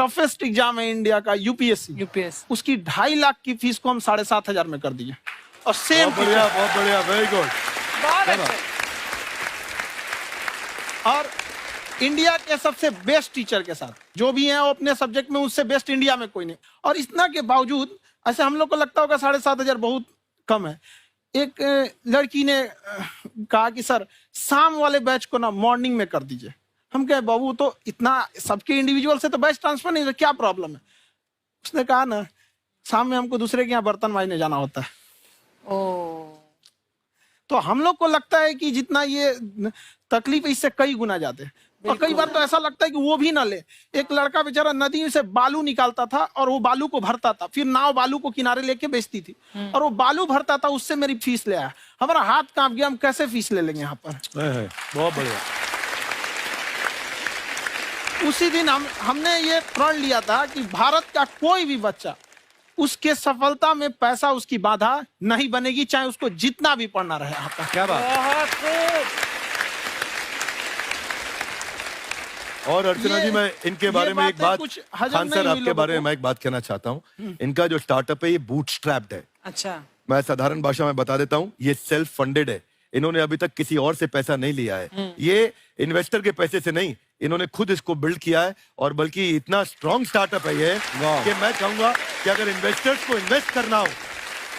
Toughest exam है India का, UPSC, UPS उसकी 2.5 लाख की फीस को हम 7,500 में कर दिए। और सेम बहुत बढ़िया, वेरी गुड। बहुत अच्छे। और इंडिया के सबसे बेस्ट टीचर के साथ जो भी हैं वो अपने सब्जेक्ट में उससे बेस्ट इंडिया में कोई नहीं। और इतना के बावजूद ऐसे हम लोग को लगता होगा 7,500 बहुत कम है। एक लड़की ने कहा कि सर शाम वाले बैच को ना मॉर्निंग में कर दीजिए। हम कहे बाबू तो इतना सबके इंडिविजुअल से तो बैच ट्रांसफर नहीं, क्या प्रॉब्लम है? उसने कहा ना शाम में हमको दूसरे के यहाँ बर्तन मांजने जाना होता है। तो हम लोग को लगता है कि जितना ये तकलीफ है इससे कई गुना ज्यादा है। और कई बार तो ऐसा लगता है कि वो भी ना ले। एक लड़का बेचारा नदी से बालू निकालता था और वो बालू को भरता था, फिर नाव बालू को किनारे लेके बेचती थी और वो बालू भरता था, उससे मेरी फीस ले आया। हमारा हाथ कांप गया, हम कैसे फीस ले लेंगे यहाँ पर। बहुत बढ़िया। उसी दिन हमने ये प्रण लिया था कि भारत का कोई भी बच्चा उसके सफलता में पैसा उसकी बाधा नहीं बनेगी, चाहे उसको जितना भी पढ़ना रहे यहाँ पर। क्या बात। बहुत खूब। और अर्चना जी मैं इनके बारे में एक बात, खान सर आपके बारे में मैं एक बात कहना चाहता हूँ। इनका जो स्टार्टअप है ये बूटस्ट्रैप्ड है। अच्छा, मैं साधारण भाषा में बता देता हूँ, ये सेल्फ फंडेड है। इन्होंने अभी तक किसी और से पैसा नहीं लिया है। ये इन्वेस्टर के पैसे से नहीं, इन्होंने खुद इसको बिल्ड किया है। और बल्कि इतना स्ट्रॉन्ग स्टार्टअप है ये कि मैं कहूंगा कि अगर इन्वेस्टर्स को इन्वेस्ट करना हो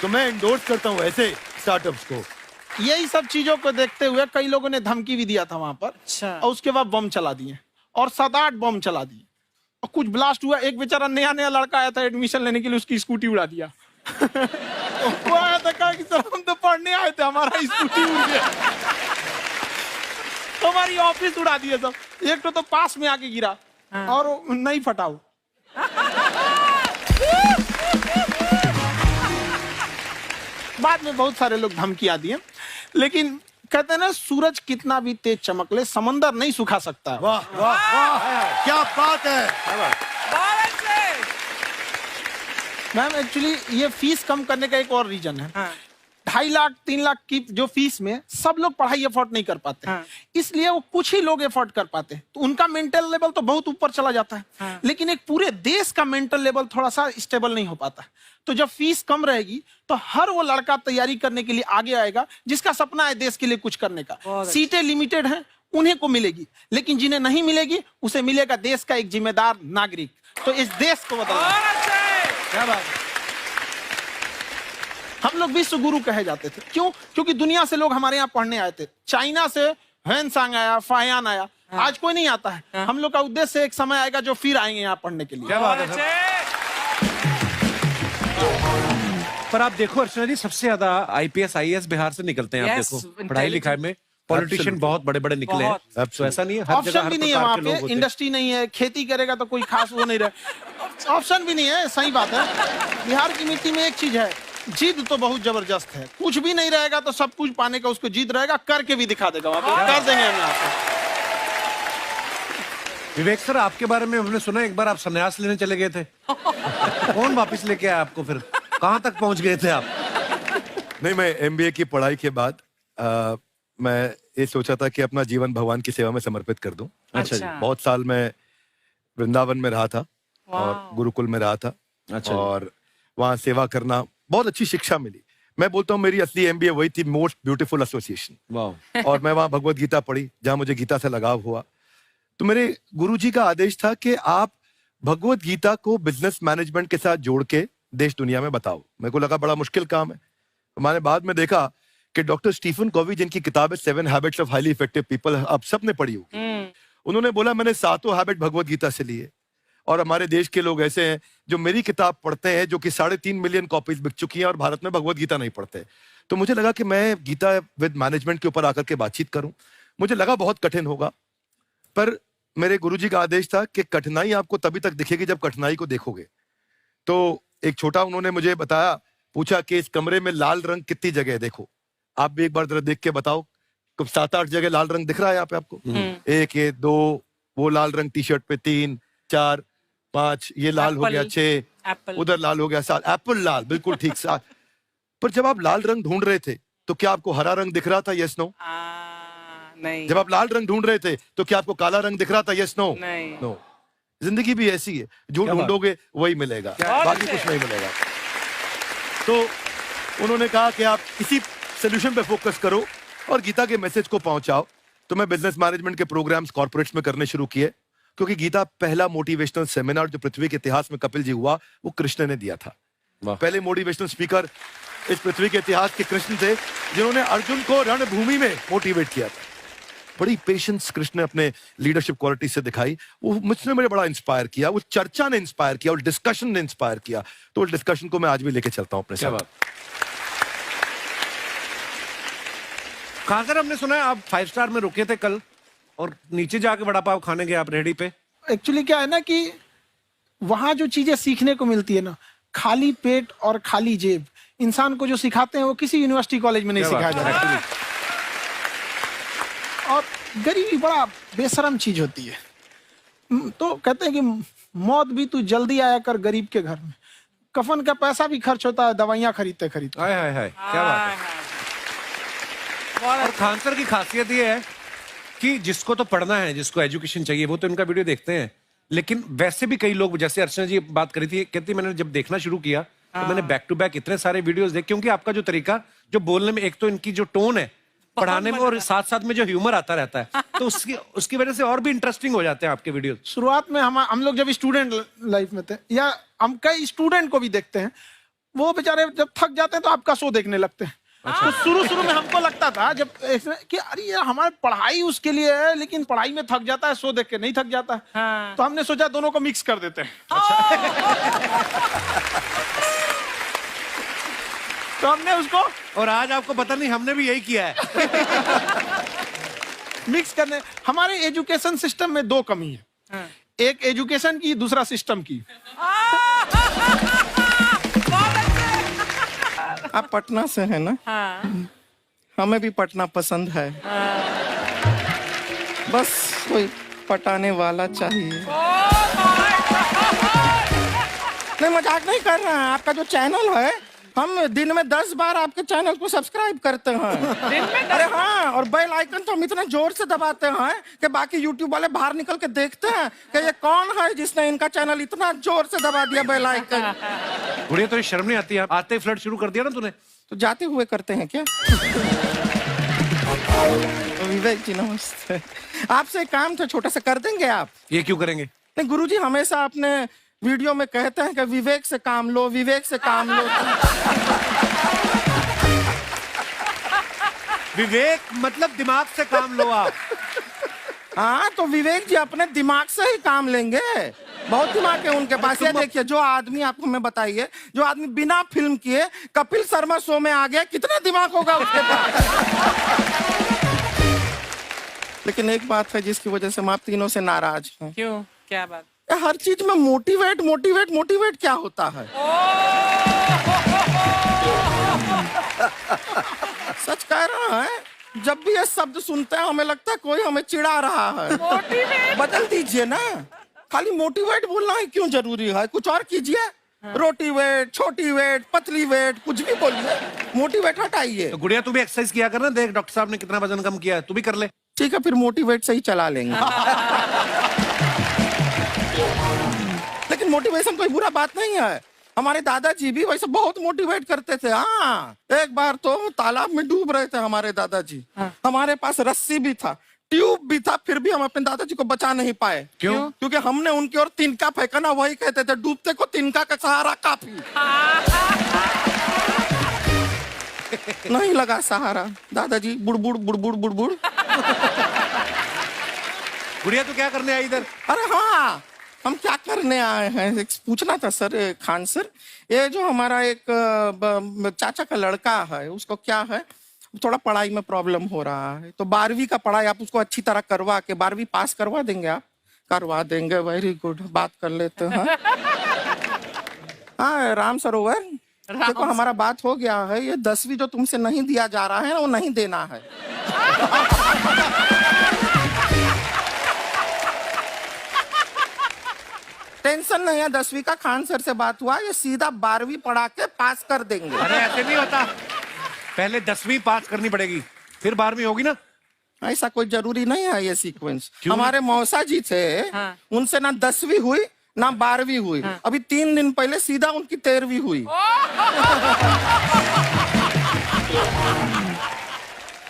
तो मैं इंडोर्स करता हूँ ऐसे स्टार्टअप्स को। यही सब चीजों को देखते हुए कई लोगों ने धमकी भी दिया था वहां पर। अच्छा। और उसके बाद बम चला दिए और 7-8 बम चला दिए और कुछ ब्लास्ट हुआ। एक बेचारा नया लड़का आया था एडमिशन लेने के लिए, उसकी स्कूटी उड़ा दिया। वो आया था कहा कि सर हम तो पढ़ने आए थे, हमारा स्कूटी उड़ गया। हमारी ऑफिस उड़ा दिए सब। एक तो पास में आके गिरा और नहीं फटा वो। बाद में बहुत सारे लोग धमकियां दिए, लेकिन कहते हैं ना सूरज कितना भी तेज चमक ले समंदर नहीं सुखा सकता। वाह वाह वाह, क्या बात है। मैम एक्चुअली ये फीस कम करने का एक और रीजन है। 2.5 लाख 3 लाख की जो फीस में सब लोग पढ़ाई अफोर्ड नहीं कर पाते। इसलिए वो कुछ ही लोग अफोर्ड कर पाते हैं, तो उनका मेंटल लेवल तो बहुत ऊपर चला जाता है। लेकिन एक पूरे देश का मेंटल लेवल थोड़ा सा स्टेबल नहीं हो पाता। तो जब फीस कम रहेगी तो हर वो लड़का तैयारी करने के लिए आगे आएगा जिसका सपना है देश के लिए कुछ करने का। सीटें लिमिटेड हैं, उन्हें को मिलेगी, लेकिन जिन्हें नहीं मिलेगी उसे मिलेगा देश का एक जिम्मेदार नागरिक। तो इस देश को बदलना। क्या बात है। हम लोग विश्व गुरु कहे जाते थे, क्यों? क्योंकि दुनिया से लोग हमारे यहाँ पढ़ने आए थे। चाइना से ह्वेनसांग आया, फाहियान आया, आज कोई नहीं आता है। हम लोग का उद्देश्य एक समय आएगा जो फिर आएंगे यहाँ पढ़ने के लिए। क्या बात है। पर आप देखो अर्चना जी, सबसे ज्यादा आईपीएस आईएएस बिहार से निकलते हैं। आप देखो पढ़ाई लिखाई में पॉलिटिशियन बहुत बड़े बड़े निकले हैं। तो ऐसा नहीं है, हर जगह ऑप्शन भी नहीं है वहाँ पे, इंडस्ट्री नहीं है, खेती करेगा तो कोई खास वो नहीं रहे। ऑप्शन भी नहीं है, सही बात है। बिहार की मिट्टी में एक चीज है, जिद तो बहुत जबरदस्त है। कुछ भी नहीं रहेगा तो सब कुछ पाने का उसको जिद रहेगा, करके भी दिखा देगा। वहाँ पे कर देंगे हम आपको। विवेक सर, आपके बारे में हमने सुना एक बार आप संन्यास लेने चले गए थे। कौन वापस लेके आया आपको? फिर कहाँ तक पहुंच गए थे आप? नहीं, मैं एमबीए की पढ़ाई के बाद मैं ये सोचा था कि अपना जीवन भगवान की सेवा में समर्पित कर दूं। अच्छा जी। बहुत साल मैं वृंदावन में रहा था और गुरुकुल में रहा था। अच्छा। और वहाँ सेवा करना, बहुत अच्छी शिक्षा मिली। मैं बोलता हूँ मेरी असली एमबीए वही थी, मोस्ट ब्यूटीफुल एसोसिएशन। वाह। और मैं वहाँ भगवत गीता पढ़ी, जहाँ मुझे गीता से लगाव हुआ। तो मेरे गुरुजी का आदेश था कि आप भगवत गीता को बिजनेस मैनेजमेंट के साथ जोड़ के देश दुनिया में बताओ। मेरे को लगा बड़ा मुश्किल काम है। मैंने बाद में देखा कि डॉक्टर स्टीफन कॉवी, जिनकी किताब है 7 habits of highly effective people, आप सबने पढ़ी होगी। उन्होंने बोला मैंने 7 हैबिट भगवत गीता से लिए। और हमारे देश के लोग ऐसे हैं जो मेरी किताब पढ़ते हैं, जो कि 3.5 मिलियन कॉपीज बिक चुकी हैं, और भारत में भगवत गीता नहीं पढ़ते। तो मुझे लगा कि मैं गीता विद मैनेजमेंट के ऊपर आकर के बातचीत करूं। मुझे लगा बहुत कठिन होगा, पर मेरे गुरुजी का आदेश था कि कठिनाई आपको तभी तक दिखेगी जब कठिनाई को देखोगे। तो एक छोटा उन्होंने मुझे बताया, पूछा कि इस कमरे में लाल रंग कितनी जगह है, देखो आप भी एक बार जरा देख के बताओ। 7-8 जगह लाल रंग दिख रहा है यहाँ पे आपको। 1 ये 2, वो लाल रंग टी शर्ट पे 3 4 5, ये लाल हो गया 6, उधर लाल हो गया 7, एप्पल लाल, बिल्कुल ठीक 7। पर जब आप लाल रंग ढूंढ रहे थे तो क्या आपको हरा रंग दिख रहा था? Yes no? नहीं। जब आप लाल रंग ढूंढ रहे थे तो क्या आपको काला रंग दिख रहा था? Yes no? नहीं। नो। जिंदगी भी ऐसी है, जो ढूंढोगे वही मिलेगा, बाकी कुछ नहीं मिलेगा। तो उन्होंने कहा कि आप इसी सोल्यूशन पे फोकस करो और गीता के मैसेज को पहुंचाओ। तो मैं बिजनेस मैनेजमेंट के प्रोग्राम्स कॉर्पोरेट्स में करने शुरू किए, क्योंकि गीता पहला मोटिवेशनल सेमिनार जो पृथ्वी के इतिहास में कपिल जी हुआ, वो कृष्ण ने दिया था। पहले मोटिवेशनल स्पीकर इस पृथ्वी के इतिहास के कृष्ण थे, जिन्होंने अर्जुन को रणभूमि में मोटिवेट किया था। बड़ी पेशेंस कृष्ण ने अपने लीडरशिप क्वालिटी से दिखाई, वो मुझसे मुझे बड़ा इंस्पायर किया, वो चर्चा ने इंस्पायर किया और डिस्कशन ने इंस्पायर किया। तो उस डिस्कशन को मैं आज भी लेके चलता हूं अपने साथ। कहां सर, हमने सुना है आप 5 स्टार में रुके थे कल और नीचे जाके वड़ा पाव खाने गए आप रेहड़ी पे। एक्चुअली क्या है ना कि वहां जो चीजें सीखने को मिलती है ना, खाली पेट और खाली जेब इंसान को जो सिखाते हैं वो किसी यूनिवर्सिटी कॉलेज में नहीं सिखाया जाता। और गरीबी बड़ा बेशरम चीज होती है। तो कहते हैं कि मौत भी तू जल्दी आया कर गरीब के घर में, कफन का पैसा भी खर्च होता है दवाइयां खरीदते खरीदते। हाय हाय हाय, क्या बात है। और खान सर की खासियत ये है कि जिसको तो पढ़ना है, जिसको एजुकेशन चाहिए, वो तो इनका वीडियो देखते हैं, लेकिन वैसे भी कई लोग, जैसे अर्चना जी बात करी थी, कहती मैंने जब देखना शुरू किया तो मैंने बैक टू बैक इतने सारे वीडियोस देखे, क्योंकि आपका जो तरीका जो बोलने में, एक तो इनकी जो टोन है पढ़ाने में, और साथ साथ में जो ह्यूमर आता रहता है, तो उसकी वजह से और भी इंटरेस्टिंग हो जाते हैं आपके वीडियो। शुरुआत में हम लोग जब स्टूडेंट लाइफ में थे, या हम कई स्टूडेंट को भी देखते हैं, वो बेचारे जब थक जाते हैं तो आपका शो देखने लगते हैं। तो शुरू में हमको लगता था जब कि अरे यार हमारी पढ़ाई उसके लिए है, लेकिन पढ़ाई में थक जाता है, शो देख के नहीं थक जाता है। हाँ। तो हमने सोचा दोनों को मिक्स कर देते हैं। तो हमने उसको, और आज आपको पता नहीं हमने भी यही किया है। मिक्स करने। हमारे एजुकेशन सिस्टम में 2 कमी है, एक एजुकेशन की, दूसरा सिस्टम की। आप पटना से हैं ना? हाँ। हमें भी पटना पसंद है। बस कोई पटाने वाला चाहिए। नहीं, मजाक नहीं कर रहे हैं। आपका जो चैनल है, हम दिन में 10 बार आपके चैनल को सब्सक्राइब करते हैं। दिन में अरे हाँ, और बेल आइकन तो हम इतना जोर से दबाते हैं कि बाकी यूट्यूब वाले बाहर निकल के देखते हैं कि ये कौन है जिसने इनका चैनल इतना जोर से दबा दिया बेल आइकन। बुढ़िया, तो ये शर्म नहीं आती है? आते ही फ्लर्ट शुरू कर दिया ना तूने। तो जाते हुए करते हैं क्या? विवेक जी नमस्ते। आपसे एक काम था छोटा सा, कर देंगे आप? ये क्यों करेंगे? नहीं, गुरुजी हमेशा अपने वीडियो में कहते हैं कि विवेक से काम लो, विवेक से काम लो। विवेक मतलब दिमाग से काम लो आप। हाँ, तो विवेक जी अपने दिमाग से ही काम लेंगे। बहुत दिमाग है उनके पास। ये देखिए, जो आदमी, आप हमें बताइए, जो आदमी बिना फिल्म किए कपिल शर्मा शो में आ गया, कितना दिमाग होगा उसके पास। लेकिन एक बात है जिसकी वजह से हम आप तीनों से नाराज हैं। क्यों? क्या बात? हर चीज में मोटिवेट मोटिवेट मोटिवेट क्या होता है? सच कह रहा है, जब भी ये शब्द सुनते हैं हमें लगता है कोई हमें चिढ़ा रहा है। मोटिवेट? बदल दीजिए ना, खाली मोटिवेट बोलना ही क्यों जरूरी है? कुछ और कीजिए। रोटी वेट, छोटी वेट, पतली वेट, कुछ भी बोलिए, मोटिवेट हटाइए। तो गुड़िया, तू भी एक्सरसाइज किया कर ना, देख डॉक्टर साहब ने कितना वजन कम किया है, तू भी कर ले। ठीक है, फिर मोटिवेट से ही चला लेंगे। लेकिन मोटिवेशन कोई बुरा बात नहीं है। हमारे दादाजी भी वैसे बहुत मोटिवेट करते थे। हाँ, एक बार तो तालाब में डूब रहे थे हमारे दादाजी। हमारे पास रस्सी भी था, ट्यूब भी था, फिर भी हम अपने दादाजी को बचा नहीं पाए। क्यों? क्योंकि हमने उनकी ओर तिनका फेंका ना, वही कहते थे डूबते को तिनका का सहारा काफी। नहीं लगा सहारा, दादाजी बुड़बुड़ बुड़बुड़ बुड़बुड़। गुड़िया, तू क्या करने आई इधर? अरे हाँ, हम क्या करने आए हैं, एक पूछना था सर, खान सर, ये जो हमारा एक चाचा का लड़का है, उसको क्या है, थोड़ा पढ़ाई में प्रॉब्लम हो रहा है, तो 12वीं का पढ़ाई आप उसको अच्छी तरह करवा के 12वीं पास करवा देंगे आप? करवा देंगे, वेरी गुड, बात कर लेते हैं। हाँ, राम सरोवर, देखो हमारा बात हो गया है, ये 10वीं जो तुमसे नहीं दिया जा रहा है वो नहीं देना है। टेंशन नहीं है, 10वीं का खान सर से बात हुआ, ये सीधा 12वीं पढ़ा के पास कर देंगे। अरे ऐसे नहीं होता, पहले 10वीं पास करनी पड़ेगी, फिर 12वीं होगी ना। ऐसा कोई जरूरी नहीं है ये सीक्वेंस। हमारे मौसा जी थे, उनसे ना 10वीं हुई ना 12वीं हुई, अभी 3 दिन पहले सीधा उनकी 13वीं हुई।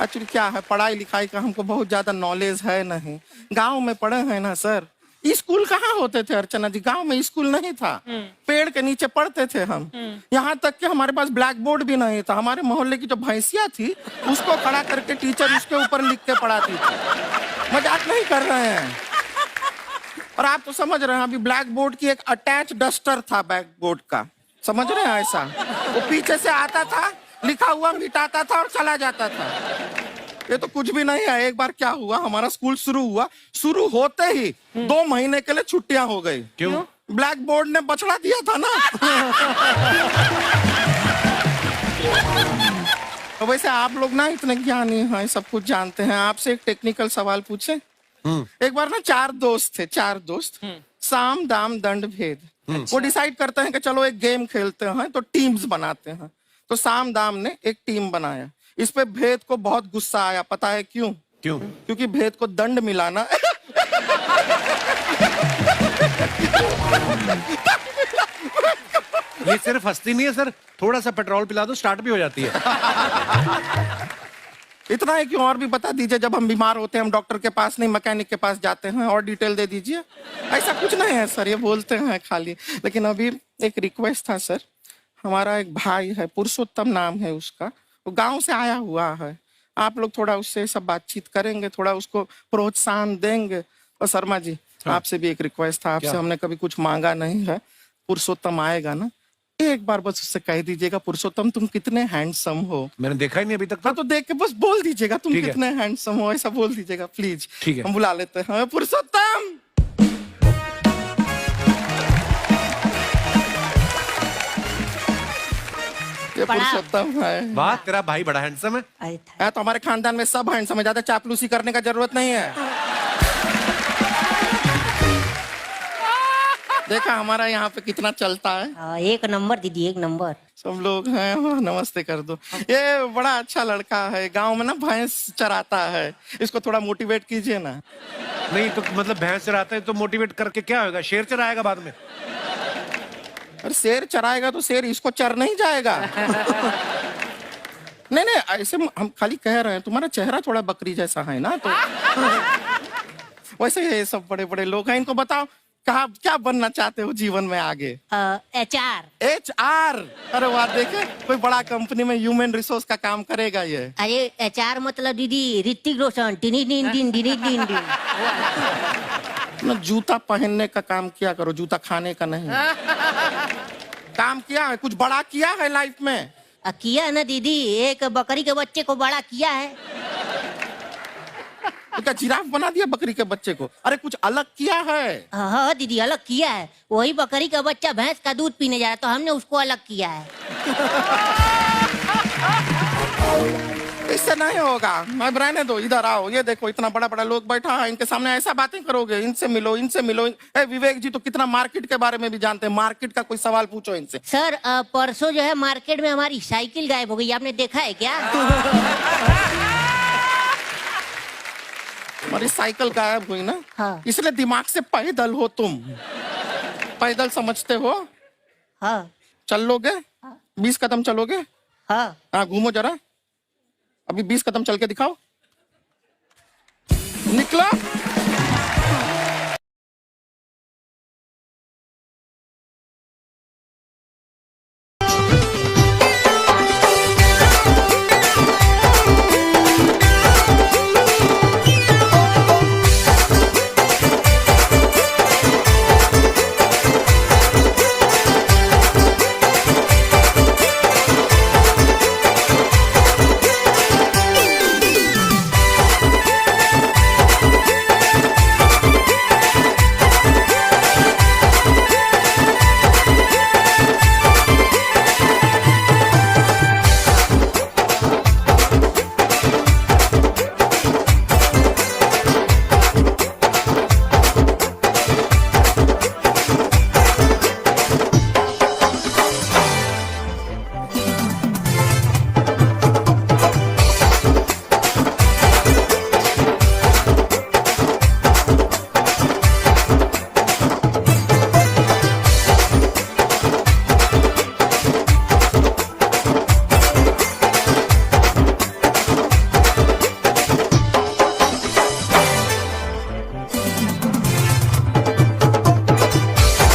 एक्चुअली क्या है, पढ़ाई लिखाई का हमको बहुत ज्यादा नॉलेज है नहीं। गांव में पढ़े हैं ना सर। स्कूल कहाँ होते थे अर्चना जी, गांव में स्कूल नहीं था, पेड़ के नीचे पढ़ते थे हम। यहाँ तक कि हमारे पास ब्लैक बोर्ड भी नहीं था। हमारे मोहल्ले की जो भैंसिया थी उसको खड़ा करके टीचर उसके ऊपर लिख के पढ़ाती थी। मजाक नहीं कर रहे हैं। और आप तो समझ रहे हैं, अभी ब्लैक बोर्ड की एक अटैच डस्टर था ब्लैक बोर्ड का, समझ रहे हैं ऐसा, वो पीछे से आता था, लिखा हुआ मिटाता था और चला जाता था। ये तो कुछ भी नहीं है। एक बार क्या हुआ, हमारा स्कूल शुरू हुआ, शुरू होते ही 2 महीने के लिए छुट्टियां हो गई। क्यों? ब्लैक बोर्ड ने बछड़ा दिया था ना। तो वैसे आप लोग ना इतने ज्ञानी हैं, सब कुछ जानते हैं। आपसे एक टेक्निकल सवाल पूछे। एक बार ना 4 दोस्त थे, 4 दोस्त, साम दाम दंड भेद। वो डिसाइड करते हैं कि चलो एक गेम खेलते हैं, तो टीम्स बनाते हैं। तो साम दाम ने एक टीम बनाया। इस पे भेद को बहुत गुस्सा आया। पता है क्यों? क्यों? क्योंकि भेद को दंड मिलाना ये सिर्फ हंसती नहीं है सर, थोड़ा सा पेट्रोल पिला दो स्टार्ट भी हो जाती है। इतना है, क्यों और भी बता दीजिए। जब हम बीमार होते हैं हम डॉक्टर के पास नहीं मैकेनिक के पास जाते हैं, और डिटेल दे दीजिए। ऐसा कुछ नहीं है सर, ये बोलते हैं खाली। लेकिन अभी एक रिक्वेस्ट था सर, हमारा एक भाई है, पुरुषोत्तम नाम है उसका, वो गांव से आया हुआ है। आप लोग थोड़ा उससे सब बातचीत करेंगे, थोड़ा उसको प्रोत्साहन देंगे। और शर्मा जी, आपसे भी एक रिक्वेस्ट था, आपसे हमने कभी कुछ मांगा नहीं है। पुरुषोत्तम आएगा ना, एक बार बस उससे कह दीजिएगा, पुरुषोत्तम तुम कितने हैंडसम हो। मैंने देखा ही नहीं अभी तक। तो देख के बस बोल दीजिएगा तुम ठीक है। कितने हैंडसम हो, ऐसा बोल दीजिएगा प्लीज। ठीक है। हम बुला लेते हैं पुरुषोत्तम। ये पुरुषोत्तम है। वाह, तेरा भाई बड़ा हैंडसम है। है तो हमारे खानदान में सब हैंडसम है, ज्यादा चापलूसी करने का जरूरत नहीं है। देखा हमारा यहाँ पे कितना चलता है। एक नंबर दीदी, एक नंबर। सब लोग हैं, नमस्ते कर दो। ये बड़ा अच्छा लड़का है, गांव में ना भैंस चराता है, इसको थोड़ा मोटिवेट कीजिए ना। नहीं तो मतलब भैंस चराता है तो मोटिवेट करके क्या होगा, शेर चराएगा बाद में। अरे शेर चराएगा तो शेर इसको चर नहीं जाएगा। नहीं नहीं, ऐसे हम खाली कह रहे हैं, तुम्हारा चेहरा थोड़ा बकरी जैसा है ना, तो वैसे ये सब बड़े बड़े लोग हैं। इनको बताओ कहा क्या बनना चाहते हो जीवन में आगे? HR। HR? अरे वाह, देखे कोई बड़ा कंपनी में ह्यूमन रिसोर्स का काम करेगा ये। अरे HR मतलब दीदी Hrithik Roshan. Tiny tin tin tiny tin tin. ना जूता पहनने का काम किया करो, जूता खाने का नहीं। काम किया है, कुछ बड़ा किया है लाइफ में? किया है ना दीदी, एक बकरी के बच्चे को बड़ा किया है। तो क्या जिराफ बना दिया बकरी के बच्चे को? अरे कुछ अलग किया है। हाँ दीदी, अलग किया है। वही बकरी का बच्चा भैंस का दूध पीने जा रहा है, तो हमने उसको अलग किया है। इससे नहीं होगा, मैं रहने दो, इधर आओ। ये देखो इतना बड़ा बड़ा लोग बैठा है, इनके सामने ऐसा बातें करोगे? इनसे मिलो, इनसे मिलो। विवेक जी तो कितना मार्केट के बारे में भी जानते हैं, मार्केट का कोई सवाल पूछो इनसे। सर परसों जो है मार्केट में हमारी साइकिल गायब हो गई, आपने देखा है क्या? हमारी साइकिल गायब हुई ना? हाँ। इसलिए दिमाग से पैदल हो तुम। पैदल समझते हो? हाँ। चल लोगे? 20 कदम चलोगे? हाँ। घूमो जरा, अभी 20 कदम चल के दिखाओ। निकलो।